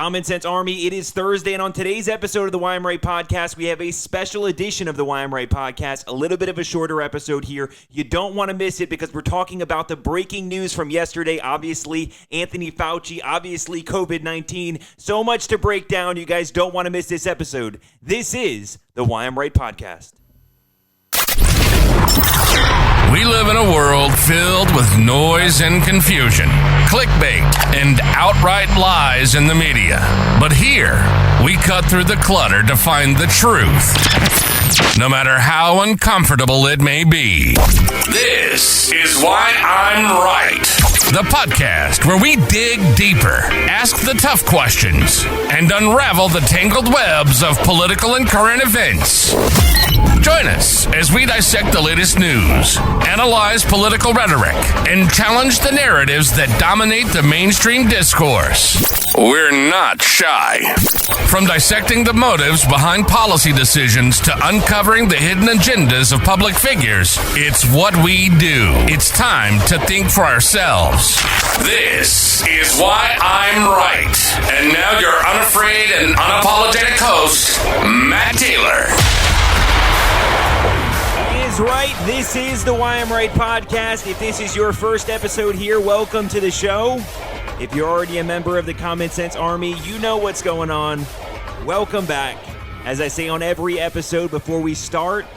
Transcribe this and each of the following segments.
Common Sense Army, it is Thursday, and on today's episode of the Why I'm Right podcast, we have a special edition of the Why I'm Right podcast, a little bit of a shorter episode here. You don't want to miss it because we're talking about the breaking news from yesterday. Obviously, Anthony Fauci, obviously COVID-19. So much to break down. You guys don't want to miss this episode. This is the Why I'm Right podcast. We live in a world filled with noise and confusion, clickbait, and outright lies in the media. But here, we cut through the clutter to find the truth, no matter how uncomfortable it may be. This is Why I'm Right, the podcast where we dig deeper, ask the tough questions, and unravel the tangled webs of political and current events. Join us as we dissect the latest news, analyze political rhetoric, and challenge the narratives that dominate the mainstream discourse. We're not shy. From dissecting the motives behind policy decisions to uncovering the hidden agendas of public figures, it's what we do. It's time to think for ourselves. This is Why I'm Right. And now your unafraid and unapologetic host, Matt Taylor. Right, this is the Why I'm Right podcast. If this is your first episode here, welcome to the show. If you're already a member of the Common Sense Army, you know what's going on. Welcome back. As I say on every episode before we start,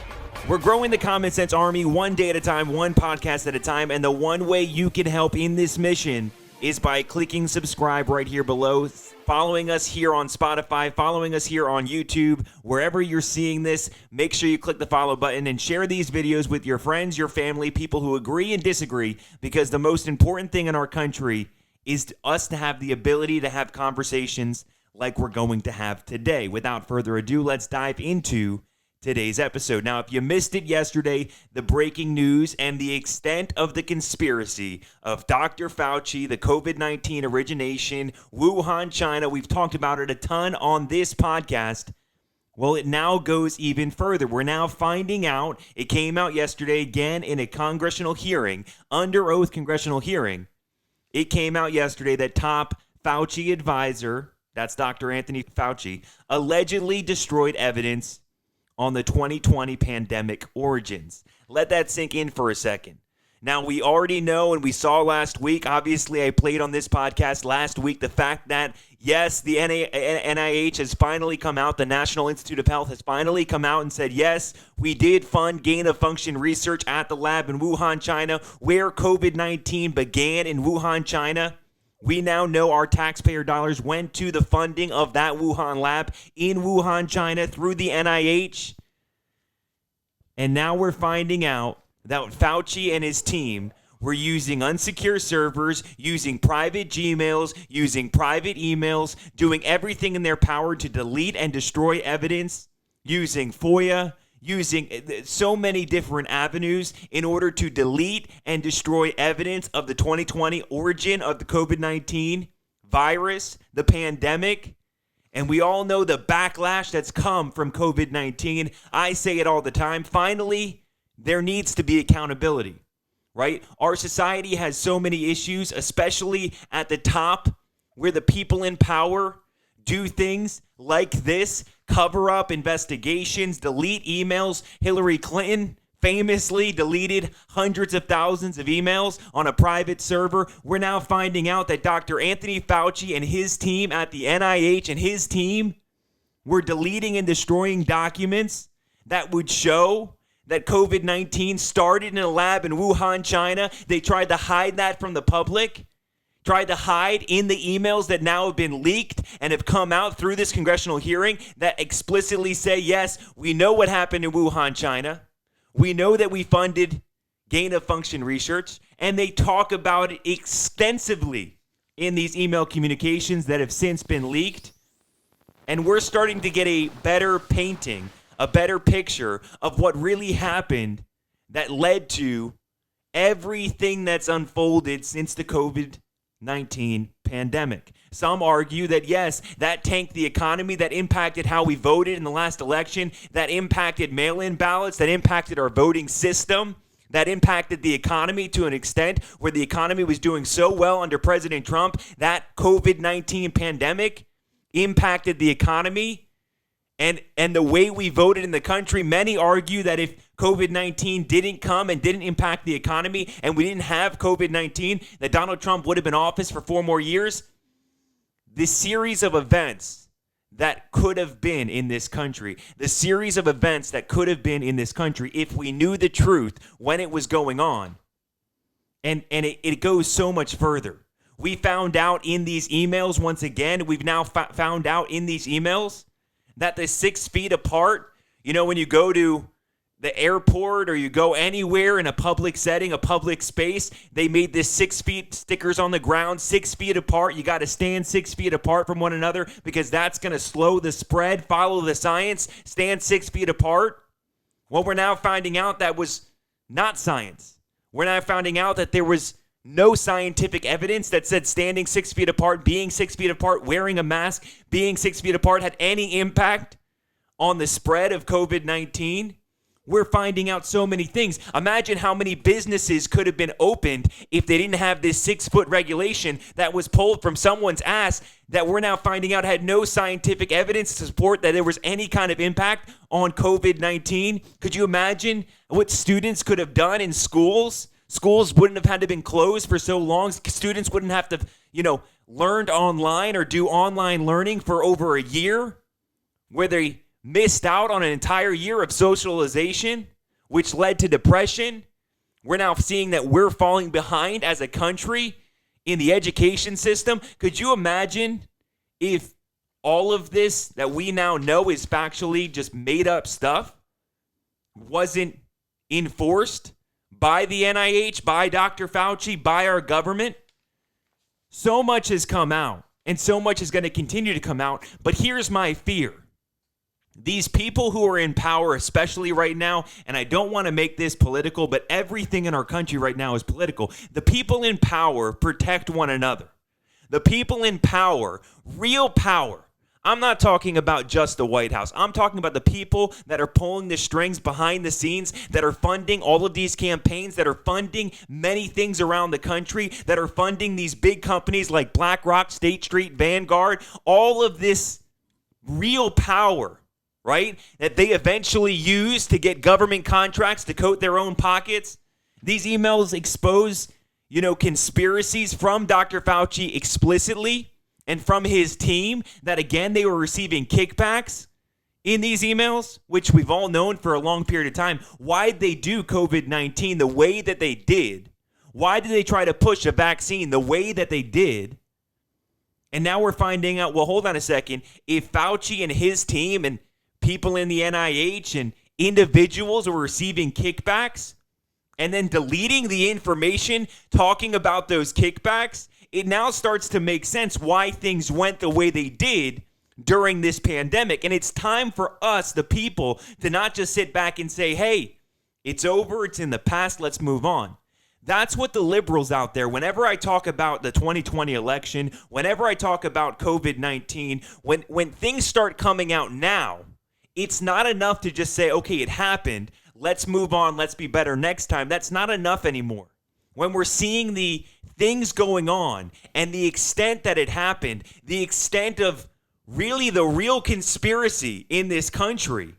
we're growing the Common Sense Army one day at a time, one podcast at a time, and the one way you can help in this mission is by clicking subscribe right here below, following us here on Spotify, following us here on YouTube, wherever you're seeing this. Make sure you click the follow button and share these videos with your friends, your family, people who agree and disagree, because the most important thing in our country is us to have the ability to have conversations like we're going to have today. Without further ado, let's dive into today's episode. Now, if you missed it yesterday, the breaking news and the extent of the conspiracy of Dr. Fauci, the COVID-19 origination, Wuhan, China, we've talked about it a ton on this podcast. Well, it now goes even further. We're now finding out, it came out yesterday again in a congressional hearing, under oath congressional hearing. It came out yesterday that top Fauci advisor, that's Dr. Anthony Fauci, allegedly destroyed evidence on the 2020 pandemic origins. Let that sink in for a second. Now, we already know, and we saw last week, obviously I played on this podcast last week, the fact that, yes, the NIH has finally come out, the National Institute of Health has finally come out and said, yes, we did fund gain-of-function research at the lab in Wuhan, China, where COVID-19 began in Wuhan, China. We now know our taxpayer dollars went to the funding of that Wuhan lab in Wuhan, China through the NIH. And now we're finding out that Fauci and his team were using unsecure servers, using private Gmails, using private emails, doing everything in their power to delete and destroy evidence, using FOIA, using so many different avenues in order to delete and destroy evidence of the 2020 origin of the COVID-19 virus, the pandemic. And we all know the backlash that's come from COVID-19. I say it all the time. Finally, there needs to be accountability, right? Our society has so many issues, especially at the top, where the people in power do things like this, cover up investigations, delete emails. Hillary Clinton famously deleted hundreds of thousands of emails on a private server. We're now finding out that Dr. Anthony Fauci and his team at the NIH and his team were deleting and destroying documents that would show that COVID-19 started in a lab in Wuhan, China. They tried to hide that from the public. Tried to hide in the emails that now have been leaked and have come out through this congressional hearing that explicitly say, yes, we know what happened in Wuhan, China. We know that we funded gain-of-function research, and they talk about it extensively in these email communications that have since been leaked. And we're starting to get a better painting, a better picture of what really happened that led to everything that's unfolded since the COVID-19 pandemic. Some argue that, yes, that tanked the economy, that impacted how we voted in the last election, that impacted mail-in ballots, that impacted our voting system, that impacted the economy to an extent where the economy was doing so well under President Trump, that COVID-19 pandemic impacted the economy and the way we voted in the country. Many argue that if COVID-19 didn't come and didn't impact the economy and we didn't have COVID-19, that Donald Trump would have been in office for 4 more years. This series of events that could have been in this country, the series of events that could have been in this country if we knew the truth when it was going on. And it goes so much further. We found out in these emails, once again, we've now found out in these emails that the 6 feet apart, when you go to the airport or you go anywhere in a public setting, a public space, they made this 6 feet stickers on the ground, 6 feet apart. You got to stand 6 feet apart from one another because that's going to slow the spread. Follow the science. Stand 6 feet apart. Well, we're now finding out that was not science. We're now finding out that there was no scientific evidence that said standing 6 feet apart, being 6 feet apart, wearing a mask, being 6 feet apart had any impact on the spread of COVID-19. We're finding out so many things. Imagine how many businesses could have been opened if they didn't have this 6-foot regulation that was pulled from someone's ass that we're now finding out had no scientific evidence to support that there was any kind of impact on COVID-19. Could you imagine what students could have done in schools? Schools wouldn't have had to been closed for so long. Students wouldn't have to, learned online or do online learning for over a year where they missed out on an entire year of socialization, which led to depression. We're now seeing that we're falling behind as a country in the education system. Could you imagine if all of this that we now know is factually just made up stuff wasn't enforced by the NIH, by Dr. Fauci, by our government? So much has come out, and so much is going to continue to come out. But here's my fear. These people who are in power, especially right now, and I don't want to make this political, but everything in our country right now is political. The people in power protect one another. The people in power, real power. I'm not talking about just the White House. I'm talking about the people that are pulling the strings behind the scenes, that are funding all of these campaigns, that are funding many things around the country, that are funding these big companies like BlackRock, State Street, Vanguard, all of this real power, right, that they eventually use to get government contracts to coat their own pockets. These emails expose, conspiracies from Dr. Fauci explicitly and from his team that, again, they were receiving kickbacks in these emails, which we've all known for a long period of time. Why'd they do COVID-19 the way that they did? Why did they try to push a vaccine the way that they did? And now we're finding out, well, hold on a second. If Fauci and his team and people in the NIH and individuals were receiving kickbacks and then deleting the information talking about those kickbacks, it now starts to make sense why things went the way they did during this pandemic. And it's time for us, the people, to not just sit back and say, hey, it's over, it's in the past, let's move on. That's what the liberals out there, whenever I talk about the 2020 election, whenever I talk about COVID-19, when things start coming out now, it's not enough to just say, okay, it happened, let's move on, let's be better next time. That's not enough anymore. When we're seeing the things going on and the extent that it happened, the extent of really the real conspiracy in this country,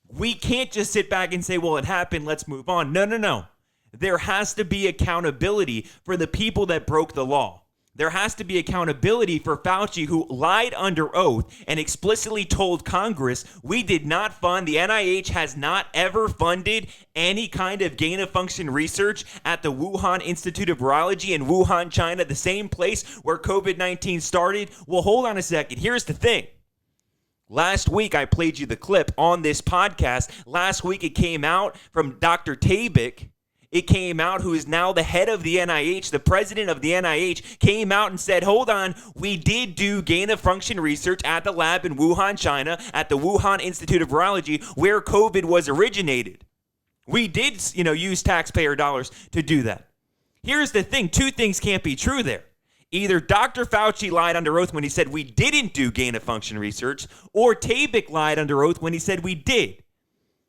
we can't just sit back and say, well, it happened, let's move on. No. There has to be accountability for the people that broke the law. There has to be accountability for Fauci, who lied under oath and explicitly told Congress, we did not fund, the NIH has not ever funded any kind of gain-of-function research at the Wuhan Institute of Virology in Wuhan, China, the same place where COVID-19 started. Well, hold on a second. Here's the thing. Last week, I played you the clip on this podcast. Last week, it came out from Dr. Tabik. It came out, who is now the head of the NIH, the president of the NIH, came out and said, hold on, we did do gain-of-function research at the lab in Wuhan, China, at the Wuhan Institute of Virology, where COVID was originated. We did, use taxpayer dollars to do that. Here's the thing. 2 things can't be true there. Either Dr. Fauci lied under oath when he said we didn't do gain-of-function research, or Tabik lied under oath when he said we did.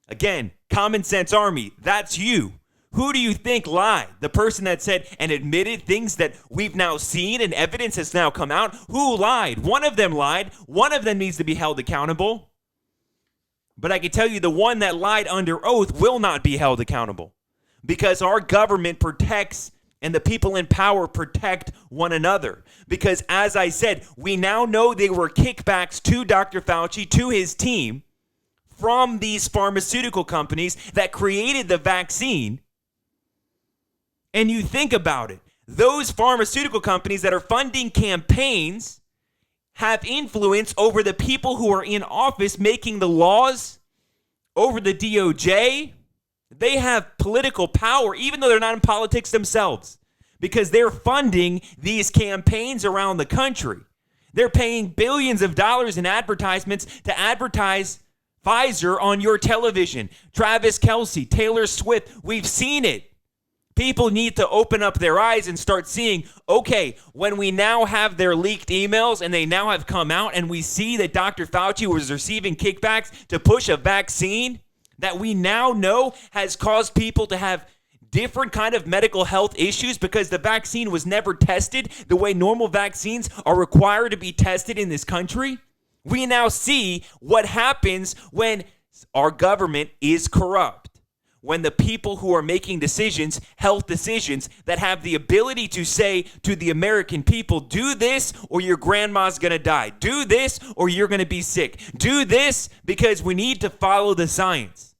Again, common sense army, that's you. Who do you think lied? The person that said and admitted things that we've now seen and evidence has now come out? Who lied? One of them lied. One of them needs to be held accountable. But I can tell you the one that lied under oath will not be held accountable because our government protects and the people in power protect one another. Because as I said, we now know there were kickbacks to Dr. Fauci, to his team, from these pharmaceutical companies that created the vaccine. And you think about it, those pharmaceutical companies that are funding campaigns have influence over the people who are in office making the laws, over the DOJ. They have political power, even though they're not in politics themselves, because they're funding these campaigns around the country. They're paying billions of dollars in advertisements to advertise Pfizer on your television. Travis Kelce, Taylor Swift, we've seen it. People need to open up their eyes and start seeing, okay, when we now have their leaked emails and they now have come out and we see that Dr. Fauci was receiving kickbacks to push a vaccine that we now know has caused people to have different kind of medical health issues because the vaccine was never tested the way normal vaccines are required to be tested in this country. We now see what happens when our government is corrupt. When the people who are making decisions, health decisions, that have the ability to say to the American people, do this or your grandma's going to die. Do this or you're going to be sick. Do this because we need to follow the science.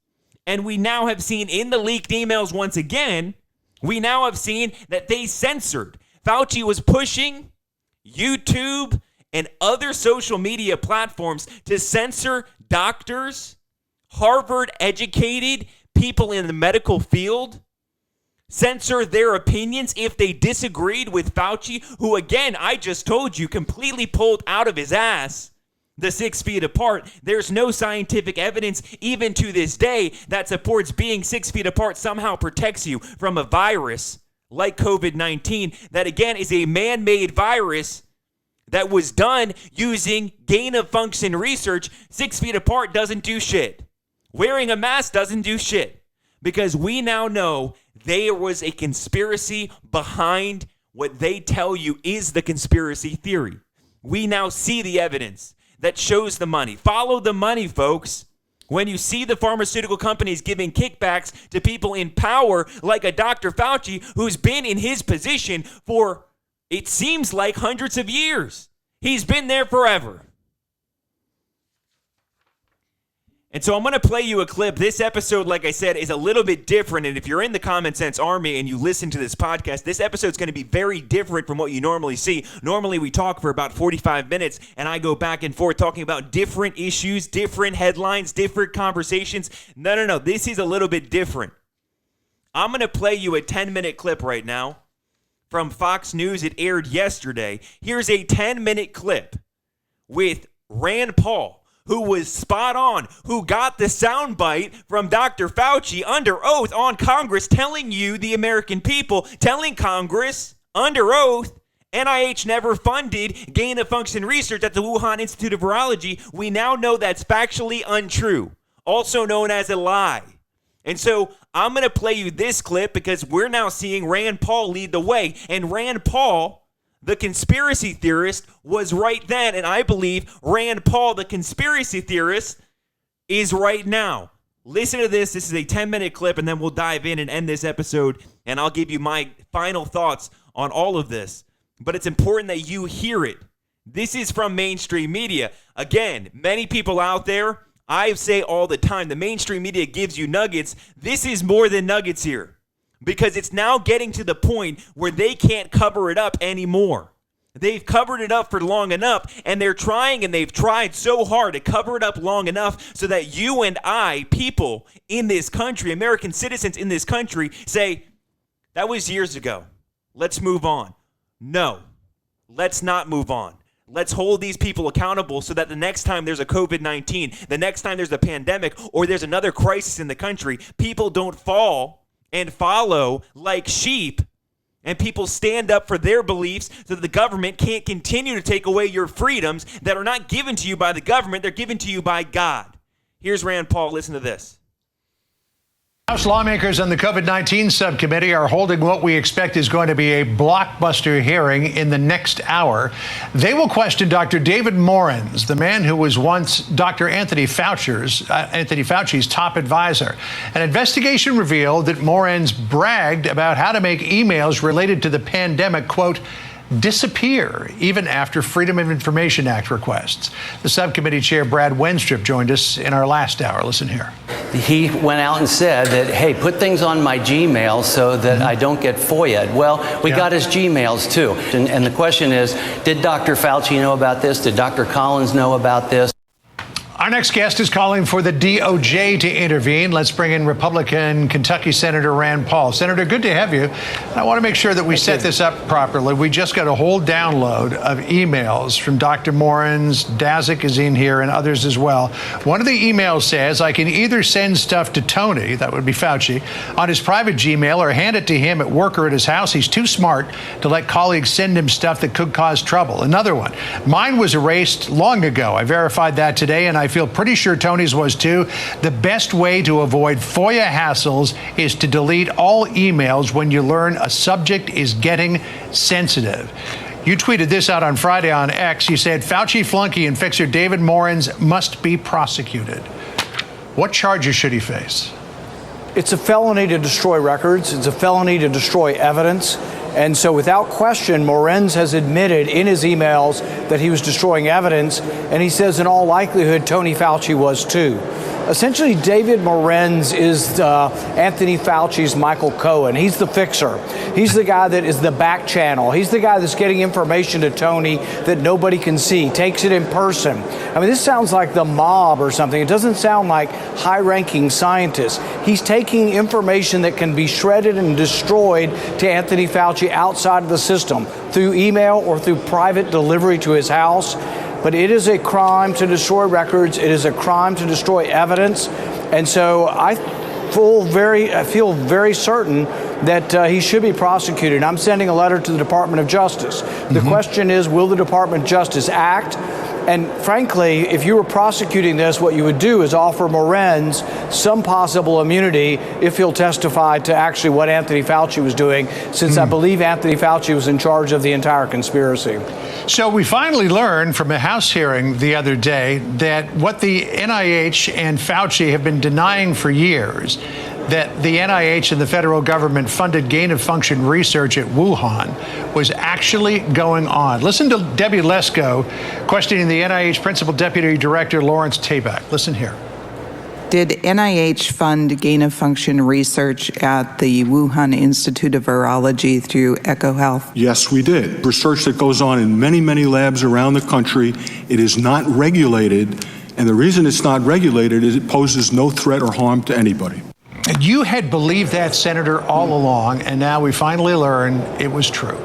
And we now have seen in the leaked emails once again, we now have seen that they censored. Fauci was pushing YouTube and other social media platforms to censor doctors, Harvard-educated people in the medical field, censor their opinions if they disagreed with Fauci, who, again, I just told you, completely pulled out of his ass the 6 feet apart. There's no scientific evidence, even to this day, that supports being 6 feet apart somehow protects you from a virus like COVID-19 that, again, is a man-made virus that was done using gain-of-function research. 6 feet apart doesn't do shit. Wearing a mask doesn't do shit, because we now know there was a conspiracy behind what they tell you is the conspiracy theory. We now see the evidence that shows the money. Follow the money, folks. When you see the pharmaceutical companies giving kickbacks to people in power like a Dr. Fauci, who's been in his position for, it seems like, hundreds of years. He's been there forever. And so I'm going to play you a clip. This episode, like I said, is a little bit different. And if you're in the Common Sense Army and you listen to this podcast, this episode's going to be very different from what you normally see. Normally, we talk for about 45 minutes, and I go back and forth talking about different issues, different headlines, different conversations. No. This is a little bit different. I'm going to play you a 10-minute clip right now from Fox News. It aired yesterday. Here's a 10-minute clip with Rand Paul, who was spot on, who got the soundbite from Dr. Fauci under oath on Congress, telling you, the American people, telling Congress under oath, NIH never funded gain-of-function research at the Wuhan Institute of Virology. We now know that's factually untrue, also known as a lie. And so I'm going to play you this clip because we're now seeing Rand Paul lead the way. And Rand Paul, the conspiracy theorist, was right then, and I believe Rand Paul, the conspiracy theorist, is right now. Listen to this. This is a 10-minute clip, and then we'll dive in and end this episode, and I'll give you my final thoughts on all of this. But it's important that you hear it. This is from mainstream media. Again, many people out there, I say all the time, the mainstream media gives you nuggets. This is more than nuggets here, because it's now getting to the point where they can't cover it up anymore. They've covered it up for long enough, and they're trying, and they've tried so hard to cover it up long enough so that you and I, people in this country, American citizens in this country, say, that was years ago. Let's move on. No, let's not move on. Let's hold these people accountable so that the next time there's a COVID-19, the next time there's a pandemic, or there's another crisis in the country, people don't fall and follow like sheep, and people stand up for their beliefs so that the government can't continue to take away your freedoms that are not given to you by the government, they're given to you by God. Here's Rand Paul. Listen to this. House lawmakers on the COVID-19 subcommittee are holding what we expect is going to be a blockbuster hearing in the next hour. They will question Dr. David Morens, the man who was once Dr. Anthony Fauci's top advisor. An investigation revealed that Morens bragged about how to make emails related to the pandemic, quote, disappear even after Freedom of Information Act requests. The subcommittee chair, Brad Wenstrup, joined us in our last hour. Listen here. He went out and said that, hey, put things on my Gmail so that I don't get FOIA'd. Well, we got his Gmails too. And the question is, did Dr. Fauci know about this? Did Dr. Collins know about this? Our next guest is calling for the DOJ to intervene. Let's bring in Republican Kentucky Senator Rand Paul. Senator, good to have you. I want to make sure that we set this up properly. We just got a whole download of emails from Dr. Morens, Daszak is in here, and others as well. One of the emails says, I can either send stuff to Tony, that would be Fauci, on his private Gmail or hand it to him at work or at his house. He's too smart to let colleagues send him stuff that could cause trouble. Another one, mine was erased long ago. I verified that today, and I feel pretty sure Tony's was too. The best way to avoid FOIA hassles is to delete all emails when you learn a subject is getting sensitive. You tweeted this out on Friday on X. You said, Fauci flunky and fixer David Morens must be prosecuted. What charges should he face? It's a felony to destroy records. It's a felony to destroy evidence. And so without question, Morens has admitted in his emails that he was destroying evidence, and he says in all likelihood Tony Fauci was too. Essentially, David Morens is Anthony Fauci's Michael Cohen. He's the fixer. He's the guy that is the back channel. He's the guy that's getting information to Tony that nobody can see, takes it in person. I mean, this sounds like the mob or something. It doesn't sound like high-ranking scientists. He's taking information that can be shredded and destroyed to Anthony Fauci outside of the system through email or through private delivery to his house. But it is a crime to destroy records. It is a crime to destroy evidence. And so I feel very certain that he should be prosecuted. I'm sending a letter to the Department of Justice. The question is, will the Department of Justice act? And frankly, if you were prosecuting this, what you would do is offer Morens some possible immunity if he'll testify to actually what Anthony Fauci was doing, since I believe Anthony Fauci was in charge of the entire conspiracy. So we finally learned from a House hearing the other day that what the NIH and Fauci have been denying for years, that the NIH and the federal government funded gain-of-function research at Wuhan was actually going on. Listen to Debbie Lesko questioning the NIH Principal Deputy Director Lawrence Tabak. Listen here. Did NIH fund gain-of-function research at the Wuhan Institute of Virology through EcoHealth? Yes, we did. Research that goes on in many, many labs around the country. It is not regulated, and the reason it's not regulated is it poses no threat or harm to anybody. You had believed that, Senator, all along, and now we finally learn it was true.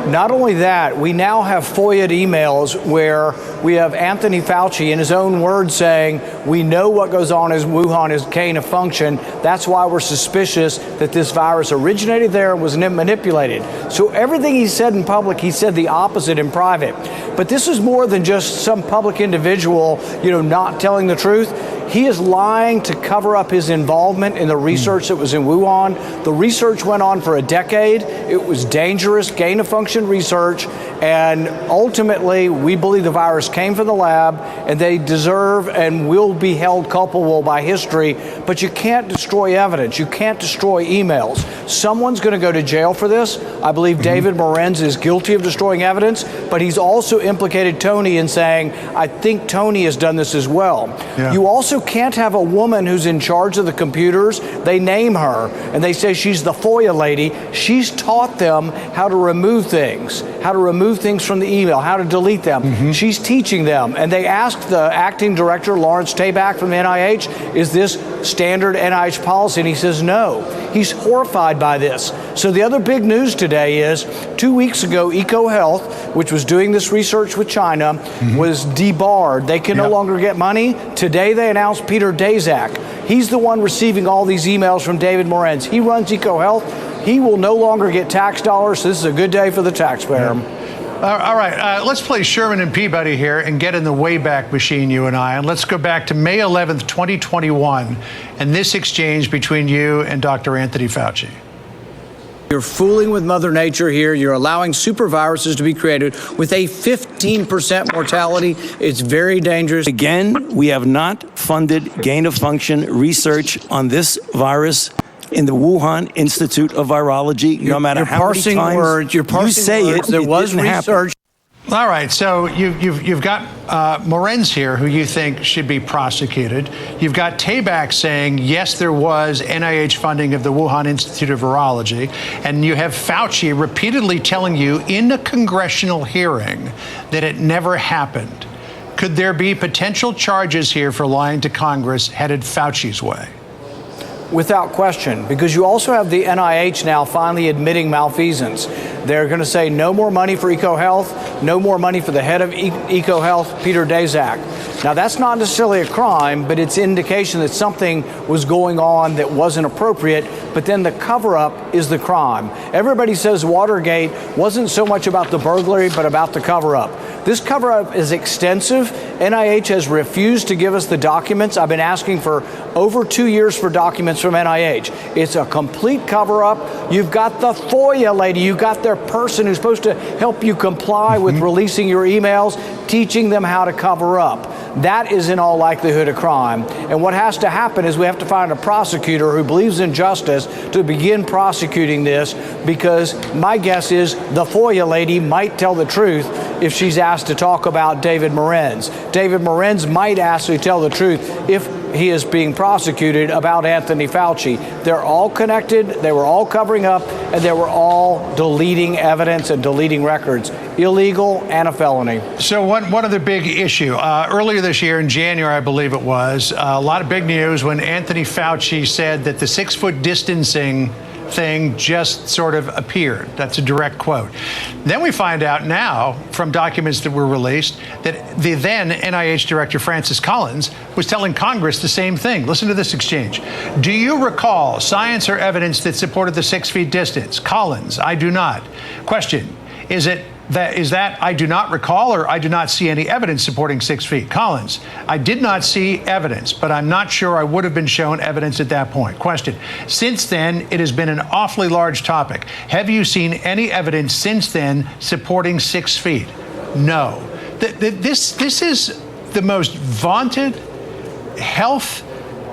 Not only that, we now have FOIA'd emails where we have Anthony Fauci in his own words saying, we know what goes on in Wuhan is gain of function. That's why we're suspicious that this virus originated there and was manipulated. So everything he said in public, he said the opposite in private. But this is more than just some public individual, not telling the truth. He is lying to cover up his involvement in the research that was in Wuhan. The research went on for a decade. It was dangerous, gain-of-function research, and ultimately, we believe the virus came from the lab, and they deserve and will be held culpable by history. But you can't destroy evidence. You can't destroy emails. Someone's going to go to jail for this. I believe David Morens is guilty of destroying evidence, but he's also implicated Tony in saying, I think Tony has done this as well. Yeah. You also can't have a woman who's in charge of the computers. They name her and they say she's the FOIA lady. She's taught them how to remove things from the email, how to delete them. She's teaching them. And they asked the acting director, Lawrence Tabak from the NIH, is this standard NIH policy? And he says no. He's horrified by this. So the other big news today is 2 weeks ago, EcoHealth, which was doing this research with China, was debarred. They can no longer get money. Today they announced Peter Daszak. He's the one receiving all these emails from David Morens. He runs EcoHealth. He will no longer get tax dollars. So this is a good day for the taxpayer. All right, let's play Sherman and Peabody here and get in the Wayback Machine, you and I. And let's go back to May 11th, 2021, and this exchange between you and Dr. Anthony Fauci. You're fooling with Mother Nature here. You're allowing superviruses to be created with a 15% mortality. It's very dangerous. Again, we have not funded gain-of-function research on this virus in the Wuhan Institute of Virology. No matter how many times you say it, there was research. All right, so you've got Morenz here, who you think should be prosecuted. You've got Tabak saying, yes, there was NIH funding of the Wuhan Institute of Virology. And you have Fauci repeatedly telling you in a congressional hearing that it never happened. Could there be potential charges here for lying to Congress headed Fauci's way? Without question, because you also have the NIH now finally admitting malfeasance. They're going to say no more money for EcoHealth, no more money for the head of EcoHealth, Peter Daszak. Now, that's not necessarily a crime, but it's indication that something was going on that wasn't appropriate, but then the cover-up is the crime. Everybody says Watergate wasn't so much about the burglary, but about the cover-up. This cover-up is extensive. NIH has refused to give us the documents. I've been asking for over 2 years for documents from NIH. It's a complete cover-up. You've got the FOIA lady. You've got their person who's supposed to help you comply with releasing your emails, teaching them how to cover up. That is in all likelihood a crime. And what has to happen is we have to find a prosecutor who believes in justice to begin prosecuting this, because my guess is the FOIA lady might tell the truth if she's asked to talk about David Morenz. David Morenz might actually tell the truth if he is being prosecuted about Anthony Fauci. They're all connected, they were all covering up, and they were all deleting evidence and deleting records. Illegal and a felony. So one other big issue. Earlier this year, in January, I believe it was, a lot of big news when Anthony Fauci said that the 6-foot distancing thing just sort of appeared. That's a direct quote. Then we find out now from documents that were released that the then NIH director, Francis Collins, was telling Congress the same thing. Listen to this exchange. Do you recall science or evidence that supported the 6 feet distance? Collins, I do not. Question, is that I do not recall, or I do not see any evidence supporting 6 feet? Collins, I did not see evidence, but I'm not sure I would have been shown evidence at that point. Question, since then, it has been an awfully large topic. Have you seen any evidence since then supporting 6 feet? No. This is the most vaunted health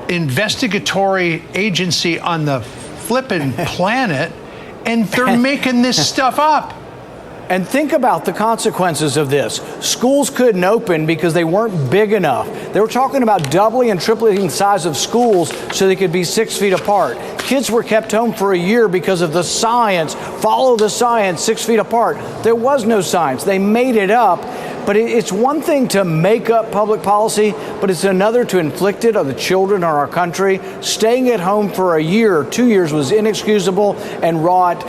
investigatory agency on the flippin' planet, and they're making this stuff up. And think about the consequences of this. Schools couldn't open because they weren't big enough. They were talking about doubling and tripling the size of schools so they could be 6 feet apart. Kids were kept home for a year because of the science. Follow the science, 6 feet apart. There was no science. They made it up. But it's one thing to make up public policy, but it's another to inflict it on the children of our country. Staying at home for a year or 2 years was inexcusable and wrought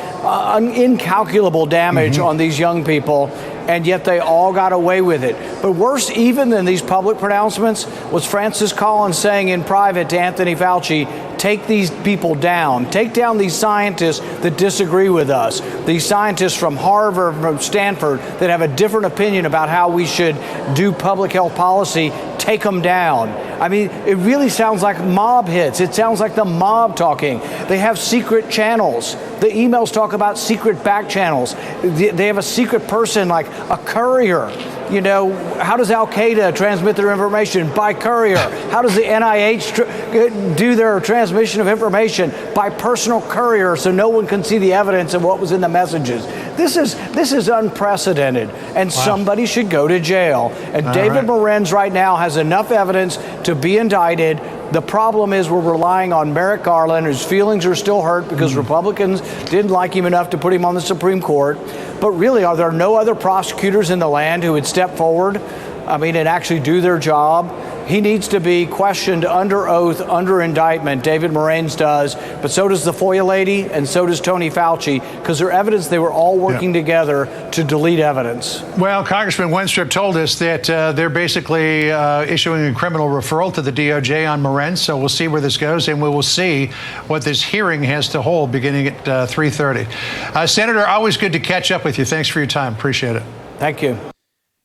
incalculable damage on these young people, and yet they all got away with it. But worse even than these public pronouncements was Francis Collins saying in private to Anthony Fauci, take these people down. Take down these scientists that disagree with us. These scientists from Harvard, from Stanford, that have a different opinion about how we should do public health policy. Take them down. I mean, it really sounds like mob hits. It sounds like the mob talking. They have secret channels. The emails talk about secret back channels. They have a secret person like a courier. You know, how does Al-Qaeda transmit their information? By courier. How does the NIH do their transmission of information? By personal courier, so no one can see the evidence of what was in the messages. This is unprecedented, and somebody should go to jail. And David Morenz right now has enough evidence to be indicted. The problem is we're relying on Merrick Garland, whose feelings are still hurt because Republicans didn't like him enough to put him on the Supreme Court. But really, are there no other prosecutors in the land who would step forward, and actually do their job? He needs to be questioned under oath, under indictment. David Morenz does, but so does the FOIA lady, and so does Tony Fauci, because they're evidence they were all working together to delete evidence. Well, Congressman Wenstrup told us that they're basically issuing a criminal referral to the DOJ on Morenz, so we'll see where this goes, and we will see what this hearing has to hold beginning at 3:30. Senator, always good to catch up with you. Thanks for your time. Appreciate it. Thank you.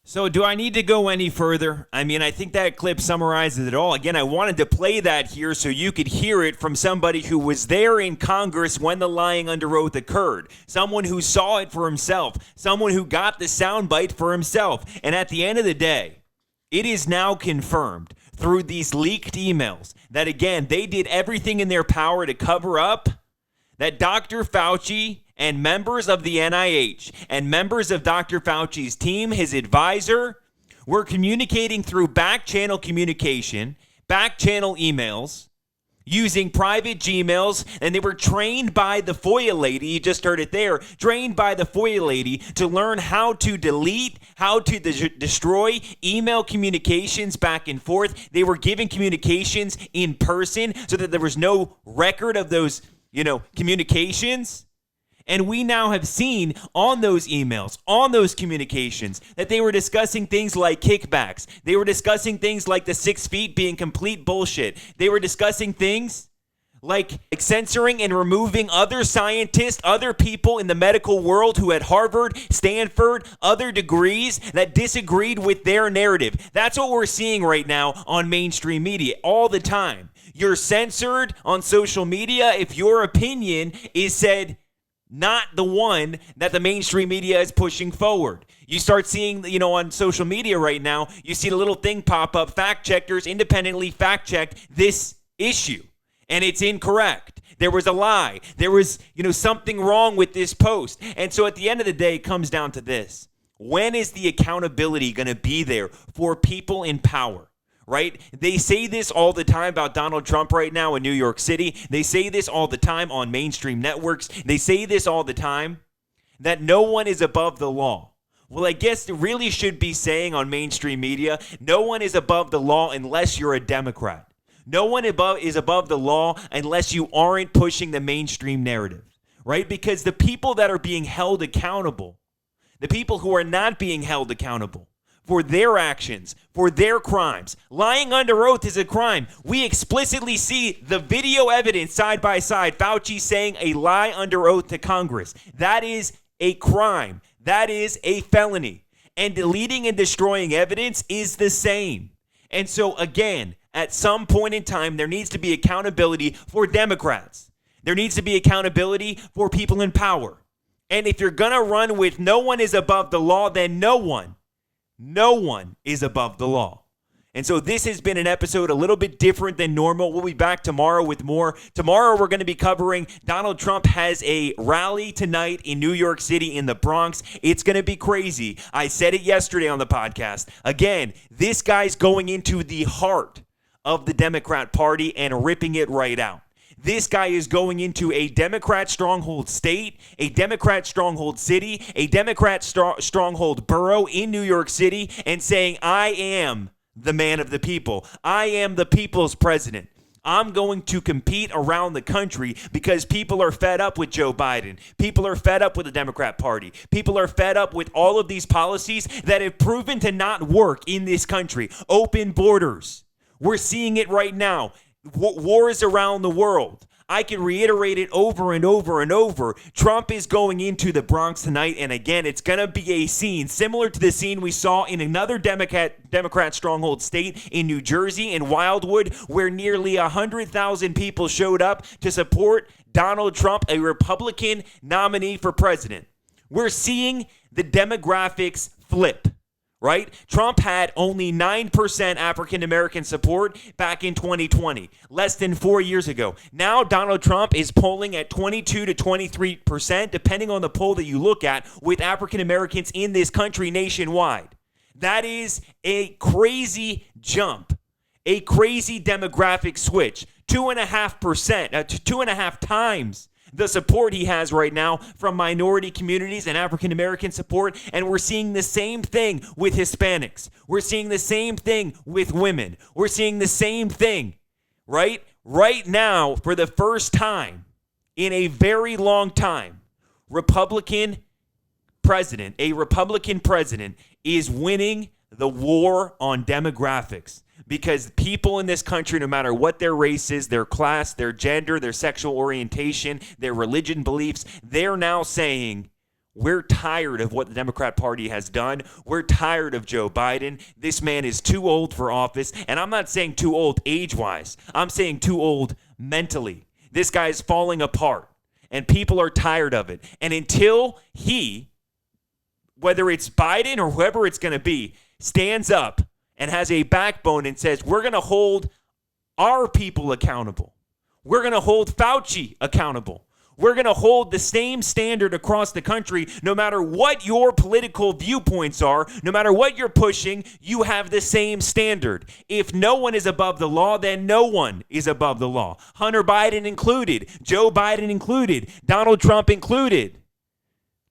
So do I need to go any further? I mean, I think that clip summarizes it all. Again, I wanted to play that here so you could hear it from somebody who was there in Congress when the lying under oath occurred, someone who saw it for himself, someone who got the soundbite for himself. And at the end of the day, it is now confirmed through these leaked emails that, again, they did everything in their power to cover up that Dr. Fauci and members of the NIH and members of Dr. Fauci's team, his advisor, were communicating through back-channel communication, back-channel emails, using private Gmails, and they were trained by the FOIA lady, you just heard it there, trained by the FOIA lady to learn how to delete, how to destroy email communications back and forth. They were giving communications in person so that there was no record of those, communications. And we now have seen on those emails, on those communications, that they were discussing things like kickbacks. They were discussing things like the 6 feet being complete bullshit. They were discussing things like censoring and removing other scientists, other people in the medical world who had Harvard, Stanford, other degrees that disagreed with their narrative. That's what we're seeing right now on mainstream media all the time. You're censored on social media if your opinion is said not the one that the mainstream media is pushing forward. You start seeing, on social media right now, you see the little thing pop up, fact checkers independently fact checked this issue, and it's incorrect. There was a lie. There was, something wrong with this post. And so at the end of the day, it comes down to this. When is the accountability going to be there for people in power? Right? They say this all the time about Donald Trump right now in New York City. They say this all the time on mainstream networks. They say this all the time, that no one is above the law. Well, I guess it really should be saying on mainstream media, no one is above the law unless you're a Democrat. No one is above the law unless you aren't pushing the mainstream narrative, right? Because the people that are being held accountable, the people who are not being held accountable for their actions, for their crimes. Lying under oath is a crime. We explicitly see the video evidence side by side. Fauci saying a lie under oath to Congress. That is a crime. That is a felony. And deleting and destroying evidence is the same. And so again, at some point in time, there needs to be accountability for Democrats. There needs to be accountability for people in power. And if you're going to run with no one is above the law, then no one is above the law. And so this has been an episode a little bit different than normal. We'll be back tomorrow with more. Tomorrow we're going to be covering Donald Trump has a rally tonight in New York City in the Bronx. It's going to be crazy. I said it yesterday on the podcast. Again, this guy's going into the heart of the Democrat Party and ripping it right out. This guy is going into a Democrat stronghold state, a Democrat stronghold city, a Democrat stronghold borough in New York City and saying, I am the man of the people. I am the people's president. I'm going to compete around the country because people are fed up with Joe Biden. People are fed up with the Democrat Party. People are fed up with all of these policies that have proven to not work in this country. Open borders. We're seeing it right now. Wars around the world. I can reiterate it over and over and over. Trump is going into the Bronx tonight, and again, it's going to be a scene similar to the scene we saw in another Democrat stronghold state in New Jersey, in Wildwood, where nearly 100,000 people showed up to support Donald Trump, a Republican nominee for president. We're seeing the demographics flip. Right? Trump had only 9% African-American support back in 2020, less than 4 years ago. Now Donald Trump is polling at 22 to 23%, depending on the poll that you look at, with African-Americans in this country nationwide. That is a crazy jump, a crazy demographic switch. 2.5%, 2.5 times the support he has right now from minority communities and African-American support. And we're seeing the same thing with Hispanics. We're seeing the same thing with women. We're seeing the same thing, right? Right now, for the first time in a very long time, a Republican president is winning the war on demographics. Because people in this country, no matter what their race is, their class, their gender, their sexual orientation, their religion beliefs, they're now saying, We're tired of what the Democrat Party has done. We're tired of Joe Biden. This man is too old for office. And I'm not saying too old age-wise. I'm saying too old mentally. This guy is falling apart. And people are tired of it. And until he, whether it's Biden or whoever it's going to be, stands up and has a backbone and says, we're going to hold our people accountable. We're going to hold Fauci accountable. We're going to hold the same standard across the country. No matter what your political viewpoints are, no matter what you're pushing, you have the same standard. If no one is above the law, then no one is above the law. Hunter Biden included, Joe Biden included, Donald Trump included,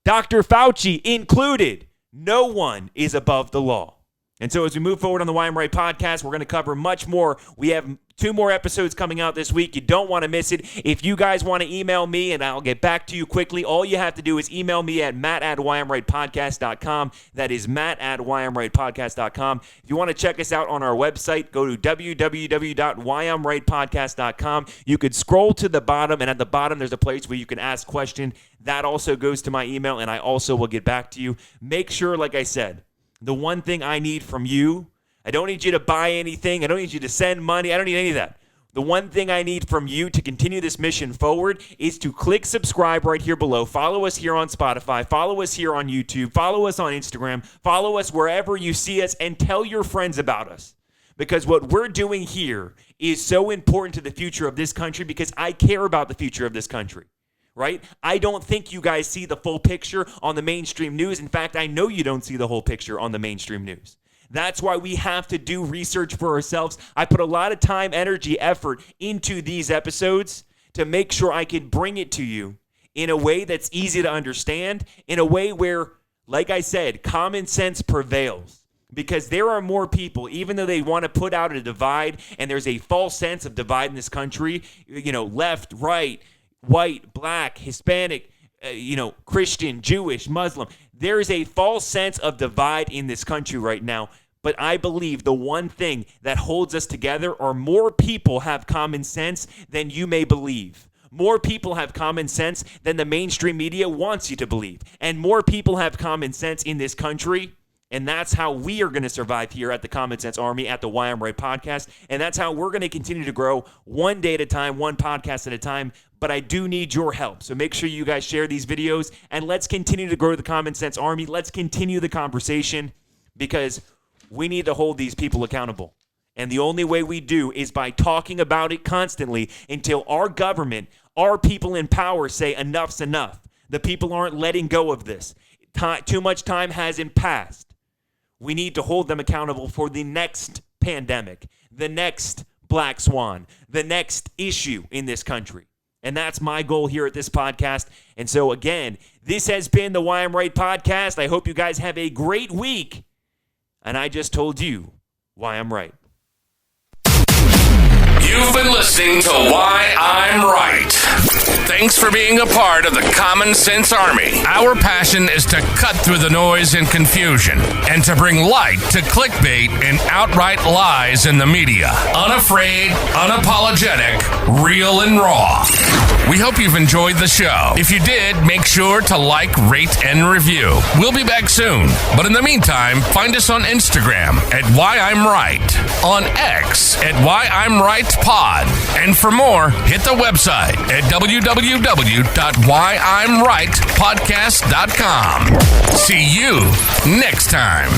Dr. Fauci included. No one is above the law. And so as we move forward on the Why I'm Right podcast, we're going to cover much more. We have 2 more episodes coming out this week. You don't want to miss it. If you guys want to email me, and I'll get back to you quickly, all you have to do is email me at matt@whyimrightpodcast.com. That is matt@whyimrightpodcast.com. If you want to check us out on our website, go to www.whyimrightpodcast.com. You could scroll to the bottom, and at the bottom there's a place where you can ask questions. That also goes to my email, and I also will get back to you. Make sure, like I said, the one thing I need from you, I don't need you to buy anything. I don't need you to send money. I don't need any of that. The one thing I need from you to continue this mission forward is to click subscribe right here below. Follow us here on Spotify. Follow us here on YouTube. Follow us on Instagram. Follow us wherever you see us, and tell your friends about us. Because what we're doing here is so important to the future of this country, because I care about the future of this country. Right? I don't think you guys see the full picture on the mainstream news. In fact, I know you don't see the whole picture on the mainstream news. That's why we have to do research for ourselves. I put a lot of time, energy, effort into these episodes to make sure I can bring it to you in a way that's easy to understand, in a way where, like I said, common sense prevails. Because there are more people, even though they want to put out a divide, and there's a false sense of divide in this country, left, right, white, black, Hispanic, Christian, Jewish, Muslim. There is a false sense of divide in this country right now. But I believe the one thing that holds us together are more people have common sense than you may believe. More people have common sense than the mainstream media wants you to believe. And more people have common sense in this country. And that's how we are going to survive here at the Common Sense Army, at the Why I'm Right podcast. And that's how we're going to continue to grow one day at a time, one podcast at a time. But I do need your help. So make sure you guys share these videos, and let's continue to grow the Common Sense Army. Let's continue the conversation, because we need to hold these people accountable. And the only way we do is by talking about it constantly until our government, our people in power say enough's enough. The people aren't letting go of this. Too much time hasn't passed. We need to hold them accountable for the next pandemic, the next black swan, the next issue in this country. And that's my goal here at this podcast. And so, again, this has been the Why I'm Right podcast. I hope you guys have a great week. And I just told you why I'm right. You've been listening to Why I'm Right. Thanks for being a part of the Common Sense Army. Our passion is to cut through the noise and confusion and to bring light to clickbait and outright lies in the media. Unafraid, unapologetic, real and raw. We hope you've enjoyed the show. If you did, make sure to like, rate, and review. We'll be back soon. But in the meantime, find us on Instagram at Why I'm Right, on X at Why I'm Right Pod. And for more, hit the website at www.whyimrightpodcast.com. See you next time.